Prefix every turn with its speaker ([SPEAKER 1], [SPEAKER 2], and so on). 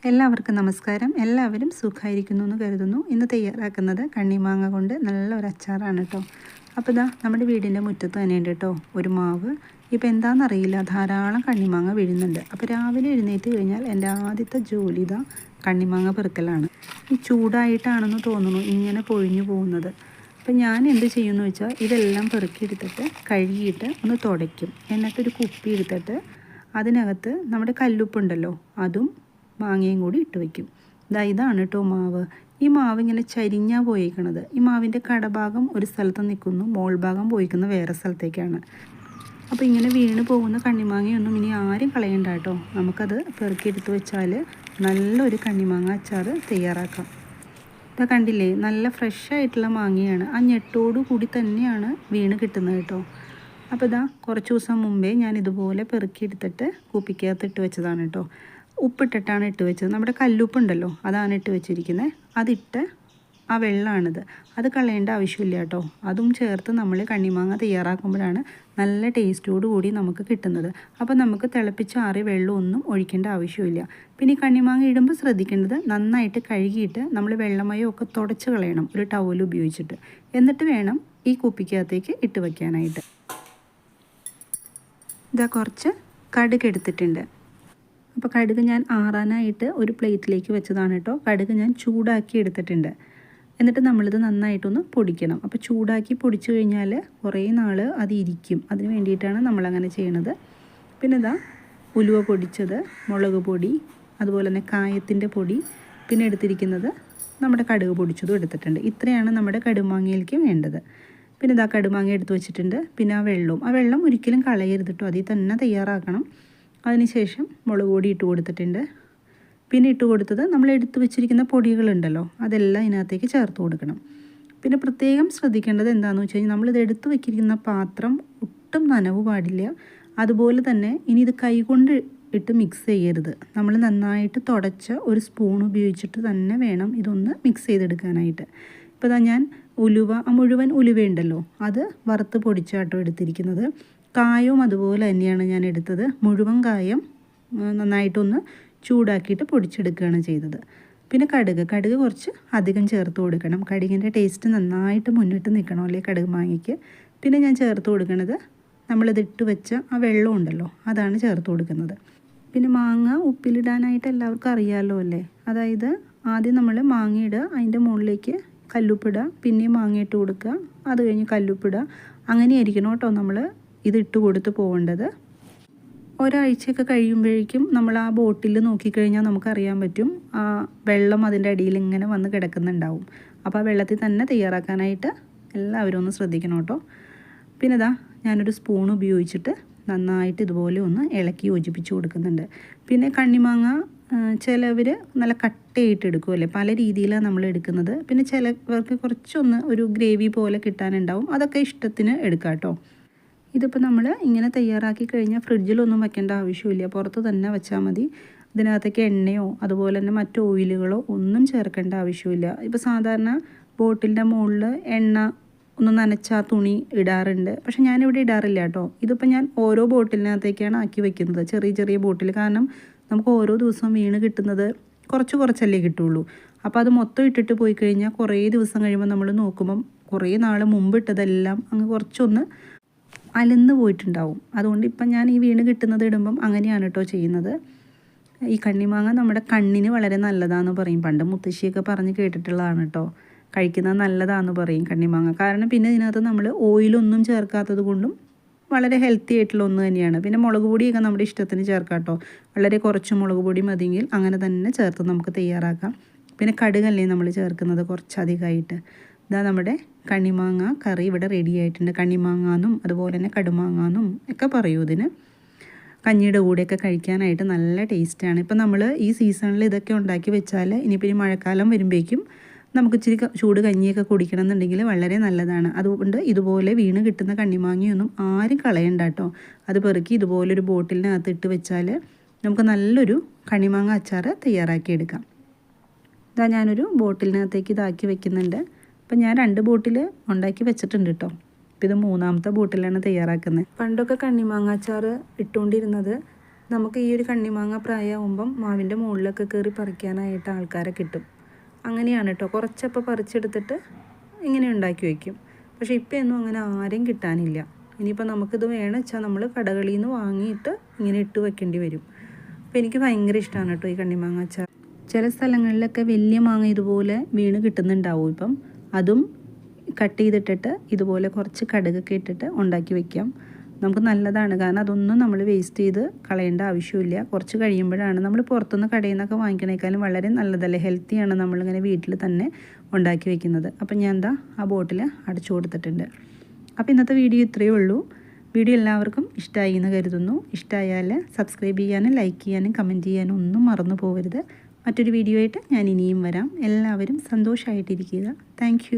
[SPEAKER 1] എല്ലാവർക്കും നമസ്കാരം. എല്ലാവരും സുഖമായിരിക്കുന്നു എന്ന് കരുതുന്നു. ഇന്ന് തയ്യാറാക്കുന്നത് കണ്ണിമാങ്ങ കൊണ്ട് നല്ലൊരു അച്ചാറാണ് കേട്ടോ. അപ്പോൾ ഇതാ നമ്മുടെ വീടിൻ്റെ മുറ്റത്ത് തന്നെയുണ്ട് കേട്ടോ ഒരു മാവ്. ഇപ്പോൾ എന്താണെന്നറിയില്ല, ധാരാളം കണ്ണിമാങ്ങ വീഴുന്നുണ്ട്. അപ്പോൾ രാവിലെ എഴുന്നേറ്റ് കഴിഞ്ഞാൽ എൻ്റെ ആദ്യത്തെ ജോലി ഇതാ കണ്ണിമാങ്ങ പെറുക്കലാണ്. ഈ ചൂടായിട്ടാണെന്ന് തോന്നുന്നു ഇങ്ങനെ പൊഴിഞ്ഞു പോകുന്നത്. അപ്പോൾ ഞാൻ എന്ത് ചെയ്യുമെന്ന് വെച്ചാൽ ഇതെല്ലാം പെറുക്കിയെടുത്തിട്ട് കഴുകിയിട്ട് ഒന്ന് തുടയ്ക്കും. എന്നിട്ടൊരു കുപ്പി എടുത്തിട്ട് അതിനകത്ത് നമ്മുടെ കല്ലുപ്പുണ്ടല്ലോ അതും മാങ്ങയും കൂടി ഇട്ട് വയ്ക്കും. ഇതാണ് കേട്ടോ മാവ്. ഈ മാവ് ഇങ്ങനെ ചരിഞ്ഞാൽ പോയേക്കണത്. ഈ മാവിൻ്റെ കടഭാഗം ഒരു സ്ഥലത്ത് നിൽക്കുന്നു, മോൾ ഭാഗം പോയിക്കുന്നത് വേറെ സ്ഥലത്തേക്കാണ്. അപ്പോൾ ഇങ്ങനെ വീണ് പോകുന്ന കണ്ണിമാങ്ങയൊന്നും ഇനി ആരും കളയണ്ട കേട്ടോ. നമുക്കത് പെറുക്കിയെടുത്ത് വെച്ചാൽ നല്ലൊരു കണ്ണിമാങ്ങ അച്ചാർ തയ്യാറാക്കാം. ഇതാ കണ്ടില്ലേ, നല്ല ഫ്രഷ് ആയിട്ടുള്ള മാങ്ങയാണ്. ആ ഞെട്ടോടു കൂടി തന്നെയാണ് വീണ് കിട്ടുന്നത് കേട്ടോ. അപ്പോൾ കുറച്ച് ദിവസം മുമ്പേ ഞാൻ ഇതുപോലെ പെറുക്കിയെടുത്തിട്ട് കുപ്പിക്കകത്ത് വെച്ചതാണ് കേട്ടോ. ഉപ്പിട്ടിട്ടാണ് ഇട്ട് വെച്ചത്. നമ്മുടെ കല്ലുപ്പുണ്ടല്ലോ അതാണ് ഇട്ട് വെച്ചിരിക്കുന്നത്. അതിട്ട് ആ വെള്ളമാണിത്. അത് കളയേണ്ട ആവശ്യമില്ല കേട്ടോ. അതും ചേർത്ത് നമ്മൾ കണ്ണിമാങ്ങ തയ്യാറാക്കുമ്പോഴാണ് നല്ല ടേസ്റ്റോടു കൂടി നമുക്ക് കിട്ടുന്നത്. അപ്പോൾ നമുക്ക് തിളപ്പിച്ചാറിയ വെള്ളമൊന്നും ഒഴിക്കേണ്ട ആവശ്യമില്ല. പിന്നെ ഈ കണ്ണിമാങ്ങ ഇടുമ്പോൾ ശ്രദ്ധിക്കേണ്ടത്, നന്നായിട്ട് കഴുകിയിട്ട് നമ്മൾ വെള്ളമയമൊക്കെ തുടച്ച് കളയണം ഒരു ടവൽ ഉപയോഗിച്ചിട്ട്. എന്നിട്ട് വേണം ഈ കുപ്പിക്കകത്തേക്ക് ഇട്ട് വയ്ക്കാനായിട്ട്. കുറച്ച് കടുക് എടുത്തിട്ടുണ്ട്. അപ്പോൾ കടുക് ഞാൻ ആറാനായിട്ട് ഒരു പ്ലേറ്റിലേക്ക് വെച്ചതാണ് കേട്ടോ. കടുക് ഞാൻ ചൂടാക്കി എടുത്തിട്ടുണ്ട്. എന്നിട്ട് നമ്മളിത് നന്നായിട്ടൊന്ന് പൊടിക്കണം. അപ്പോൾ ചൂടാക്കി പൊടിച്ചു കഴിഞ്ഞാൽ കുറേ നാൾ അത് ഇരിക്കും. അതിന് വേണ്ടിയിട്ടാണ് നമ്മളങ്ങനെ ചെയ്യണത്. പിന്നെ ഉലുവ പൊടിച്ചത്, മുളക് പൊടി, അതുപോലെ തന്നെ കായത്തിൻ്റെ പൊടി, പിന്നെ എടുത്തിരിക്കുന്നത് നമ്മുടെ കടുക് പൊടിച്ചതും എടുത്തിട്ടുണ്ട്. ഇത്രയാണ് നമ്മുടെ കടുമാങ്ങയിലേക്ക് വേണ്ടത്. പിന്നെ കടുമാങ്ങ എടുത്ത് വെച്ചിട്ടുണ്ട്. പിന്നെ ആ വെള്ളം ഒരിക്കലും കളയരുത് കേട്ടോ. അതിൽ തന്നെ തയ്യാറാക്കണം. അതിനുശേഷം മുളക് പൊടി ഇട്ട് കൊടുത്തിട്ടുണ്ട്. പിന്നെ ഇട്ട് കൊടുത്തത് നമ്മൾ എടുത്തു വെച്ചിരിക്കുന്ന പൊടികളുണ്ടല്ലോ അതെല്ലാം ഇതിനകത്തേക്ക് ചേർത്ത് കൊടുക്കണം. പിന്നെ പ്രത്യേകം ശ്രദ്ധിക്കേണ്ടത് എന്താണെന്ന് വെച്ച് കഴിഞ്ഞാൽ നമ്മളിത് എടുത്തു വെച്ചിരിക്കുന്ന പാത്രം ഒട്ടും നനവ് പാടില്ല. അതുപോലെ തന്നെ ഇനി ഇത് കൈകൊണ്ട് ഇട്ട് മിക്സ് ചെയ്യരുത്. നമ്മൾ നന്നായിട്ട് തുടച്ച ഒരു സ്പൂൺ ഉപയോഗിച്ചിട്ട് തന്നെ വേണം ഇതൊന്ന് മിക്സ് ചെയ്തെടുക്കാനായിട്ട്. ഇപ്പോൾ ഞാൻ ഉലുവ, മുഴുവൻ ഉലുവയുണ്ടല്ലോ അത് വറുത്ത് പൊടിച്ചാട്ടോ എടുത്തിരിക്കുന്നത്. കായവും അതുപോലെ തന്നെയാണ് ഞാൻ എടുത്തത്. മുഴുവൻ കായം നന്നായിട്ടൊന്ന് ചൂടാക്കിയിട്ട് പൊടിച്ചെടുക്കുകയാണ് ചെയ്തത്. പിന്നെ കടുക് കുറച്ച് അധികം ചേർത്ത് കൊടുക്കണം. കടുകിൻ്റെ ടേസ്റ്റ് നന്നായിട്ട് മുന്നിട്ട് നിൽക്കണം അല്ലേ കടുക് മാങ്ങയ്ക്ക്. പിന്നെ ഞാൻ ചേർത്ത് കൊടുക്കുന്നത് നമ്മളിതിട്ട് വെച്ച ആ വെള്ളം ഉണ്ടല്ലോ അതാണ് ചേർത്ത് കൊടുക്കുന്നത്. പിന്നെ മാങ്ങ ഉപ്പിലിടാനായിട്ട് എല്ലാവർക്കും അറിയാമല്ലോ അല്ലേ. അതായത് ആദ്യം നമ്മൾ മാങ്ങയിടുക, അതിൻ്റെ മുകളിലേക്ക് കല്ലുപ്പിടുക, പിന്നെയും മാങ്ങയിട്ട് കൊടുക്കുക, അത് കഴിഞ്ഞ് കല്ലുപ്പിടുക. അങ്ങനെയായിരിക്കണം കേട്ടോ നമ്മൾ ഇതിട്ട് കൊടുത്ത് പോകേണ്ടത്. ഒരാഴ്ചയൊക്കെ കഴിയുമ്പോഴേക്കും നമ്മൾ ആ ബോട്ടിൽ നോക്കിക്കഴിഞ്ഞാൽ നമുക്കറിയാൻ പറ്റും ആ വെള്ളം അതിൻ്റെ അടിയിൽ ഇങ്ങനെ വന്ന് കിടക്കുന്നുണ്ടാവും. അപ്പോൾ ആ വെള്ളത്തിൽ തന്നെ തയ്യാറാക്കാനായിട്ട് എല്ലാവരും ഒന്ന് ശ്രദ്ധിക്കണം കേട്ടോ. പിന്നെ ഞാനൊരു സ്പൂൺ ഉപയോഗിച്ചിട്ട് നന്നായിട്ട് ഇതുപോലെ ഒന്ന് ഇളക്കി യോജിപ്പിച്ച് കൊടുക്കുന്നുണ്ട്. പിന്നെ കണ്ണിമാങ്ങ ചിലവർ നല്ല കട്ടയായിട്ട് എടുക്കുമല്ലേ, പല രീതിയിലാണ് നമ്മൾ എടുക്കുന്നത്. പിന്നെ ചിലവർക്ക് കുറച്ചൊന്ന് ഒരു ഗ്രേവി പോലെ കിട്ടാനുണ്ടാവും. അതൊക്കെ ഇഷ്ടത്തിന് എടുക്കാം കേട്ടോ. ഇതിപ്പോൾ നമ്മൾ ഇങ്ങനെ തയ്യാറാക്കി കഴിഞ്ഞാൽ ഫ്രിഡ്ജിലൊന്നും വെക്കേണ്ട ആവശ്യമില്ല, പുറത്ത് തന്നെ വെച്ചാൽ മതി. ഇതിനകത്തേക്ക് എണ്ണയോ അതുപോലെ തന്നെ മറ്റു ഓയിലുകളോ ഒന്നും ചേർക്കേണ്ട ആവശ്യമില്ല. ഇപ്പോൾ സാധാരണ ബോട്ടിലിൻ്റെ മുകളിൽ എണ്ണ ഒന്ന് നനച്ച തുണി ഇടാറുണ്ട്. പക്ഷെ ഞാനിവിടെ ഇടാറില്ല കേട്ടോ. ഇതിപ്പോൾ ഞാൻ ഓരോ ബോട്ടിലിനകത്തേക്കാണ് ആക്കി വെക്കുന്നത്, ചെറിയ ചെറിയ ബോട്ടിൽ. കാരണം നമുക്ക് ഓരോ ദിവസവും വീണ് കിട്ടുന്നത് കുറച്ചല്ലേ കിട്ടുള്ളൂ. അപ്പോൾ അത് മൊത്തം ഇട്ടിട്ട് പോയി കഴിഞ്ഞാൽ കുറേ ദിവസം കഴിയുമ്പോൾ നമ്മൾ നോക്കുമ്പം കുറേ നാൾ മുമ്പ് ഇട്ടതെല്ലാം അങ്ങ് കുറച്ചൊന്ന് അലന്ന് പോയിട്ടുണ്ടാവും. അതുകൊണ്ട് ഇപ്പം ഞാൻ ഈ വീണ് കിട്ടുന്നത് ഇടുമ്പം അങ്ങനെയാണ് കേട്ടോ ചെയ്യുന്നത്. ഈ കണ്ണിമാങ്ങ നമ്മുടെ കണ്ണിന് വളരെ നല്ലതാണെന്ന് പറയും. പണ്ട് മുത്തശ്ശിയൊക്കെ പറഞ്ഞ് കേട്ടിട്ടുള്ളതാണ് കേട്ടോ. കഴിക്കുന്നത് നല്ലതാണെന്ന് പറയും കണ്ണിമാങ്ങ. കാരണം പിന്നെ ഇതിനകത്ത് നമ്മൾ ഓയിലൊന്നും ചേർക്കാത്തത് കൊണ്ടും വളരെ ഹെൽത്തി ആയിട്ടുള്ള ഒന്ന് തന്നെയാണ്. പിന്നെ മുളക് പൊടിയൊക്കെ നമ്മുടെ ഇഷ്ടത്തിന് ചേർക്കാം കേട്ടോ. വളരെ കുറച്ച് മുളക് പൊടി മതിയെങ്കിൽ അങ്ങനെ തന്നെ ചേർത്ത് നമുക്ക് തയ്യാറാക്കാം. പിന്നെ കടുകല്ലേ നമ്മൾ ചേർക്കുന്നത് കുറച്ചധികമായിട്ട്. നമ്മുടെ കണ്ണിമാങ്ങ കറി ഇവിടെ റെഡി ആയിട്ടുണ്ട്. കണ്ണിമാങ്ങാന്നും അതുപോലെ തന്നെ കടുമാങ്ങാന്നും ഒക്കെ പറയൂ ഇതിന്. കഞ്ഞിയുടെ കൂടെയൊക്കെ കഴിക്കാനായിട്ട് നല്ല ടേസ്റ്റാണ്. ഇപ്പം നമ്മൾ ഈ സീസണിൽ ഇതൊക്കെ ഉണ്ടാക്കി വെച്ചാൽ ഇനിയിപ്പോൾ ഈ മഴക്കാലം വരുമ്പോഴേക്കും നമുക്ക് ഇച്ചിരി ചൂട് കഞ്ഞിയൊക്കെ കുടിക്കണം എന്നുണ്ടെങ്കിൽ വളരെ നല്ലതാണ്. അതുകൊണ്ട് ഇതുപോലെ വീണ് കിട്ടുന്ന കണ്ണിമാങ്ങയൊന്നും ആരും കളയണ്ട കേട്ടോ. അത് പെറുക്കി ഇതുപോലൊരു ബോട്ടിലിനകത്ത് ഇട്ട് വെച്ചാൽ നമുക്ക് നല്ലൊരു കണ്ണിമാങ്ങ അച്ചാർ തയ്യാറാക്കിയെടുക്കാം. ഞാനൊരു ബോട്ടിലിനകത്തേക്ക് ഇതാക്കി വെക്കുന്നുണ്ട്. അപ്പം ഞാൻ 2 ബോട്ടിൽ ഉണ്ടാക്കി വെച്ചിട്ടുണ്ട് കേട്ടോ. ഇപ്പോൾ ഇത് 3ാമത്തെ ബോട്ടിലാണ് തയ്യാറാക്കുന്നത്. പണ്ടൊക്കെ കണ്ണിമാങ്ങ അച്ചാർ ഇട്ടുകൊണ്ടിരുന്നത് നമുക്ക് ഈ ഒരു കണ്ണിമാങ്ങ പ്രായമാകുമ്പം മാവിൻ്റെ മുകളിലൊക്കെ കയറി പറിക്കാനായിട്ട് ആൾക്കാരെ കിട്ടും. അങ്ങനെയാണ് കേട്ടോ. കുറച്ചപ്പോൾ പറിച്ചെടുത്തിട്ട് ഇങ്ങനെ ഉണ്ടാക്കി വയ്ക്കും. പക്ഷേ ഇപ്പോൾ ഒന്നും അങ്ങനെ ആരെയും കിട്ടാനില്ല. ഇനിയിപ്പോൾ നമുക്കിത് വേണം വെച്ചാൽ നമ്മൾ കടകളിൽ നിന്ന് വാങ്ങിയിട്ട് ഇങ്ങനെ ഇട്ട് വെക്കേണ്ടി വരും. അപ്പോൾ എനിക്ക് ഭയങ്കര ഇഷ്ടമാണ് കേട്ടോ ഈ കണ്ണിമാങ്ങ അച്ചാർ. ചില സ്ഥലങ്ങളിലൊക്കെ വലിയ മാങ്ങ ഇതുപോലെ വീണ് കിട്ടുന്നുണ്ടാവും. ഇപ്പം അതും കട്ട് ചെയ്തിട്ടിട്ട് ഇതുപോലെ കുറച്ച് കടുകൊക്കെ ഇട്ടിട്ട് ഉണ്ടാക്കി വയ്ക്കാം. നമുക്ക് നല്ലതാണ്. കാരണം അതൊന്നും നമ്മൾ വേസ്റ്റ് ചെയ്ത് കളയേണ്ട ആവശ്യമില്ല. കുറച്ച് കഴിയുമ്പോഴാണ് നമ്മൾ പുറത്തുനിന്ന് കടയിൽ നിന്നൊക്കെ വാങ്ങിക്കണേക്കാളും വളരെ നല്ലതല്ലേ, ഹെൽത്തിയാണ് നമ്മളിങ്ങനെ വീട്ടിൽ തന്നെ ഉണ്ടാക്കി വയ്ക്കുന്നത്. അപ്പം ഞാൻ എന്താ ആ ബോട്ടിൽ അടച്ചു കൊടുത്തിട്ടുണ്ട്. അപ്പോൾ ഇന്നത്തെ വീഡിയോ ഇത്രയേ ഉള്ളൂ. വീഡിയോ എല്ലാവർക്കും ഇഷ്ടമായി എന്ന് കരുതുന്നു. ഇഷ്ടമായാൽ സബ്സ്ക്രൈബ് ചെയ്യാനും ലൈക്ക് ചെയ്യാനും കമൻറ്റ് ചെയ്യാനും ഒന്നും മറന്നു പോകരുത്. മറ്റൊരു വീഡിയോ ആയിട്ട് ഞാൻ ഇനിയും വരാം. എല്ലാവരും സന്തോഷമായിട്ടിരിക്കുക. താങ്ക്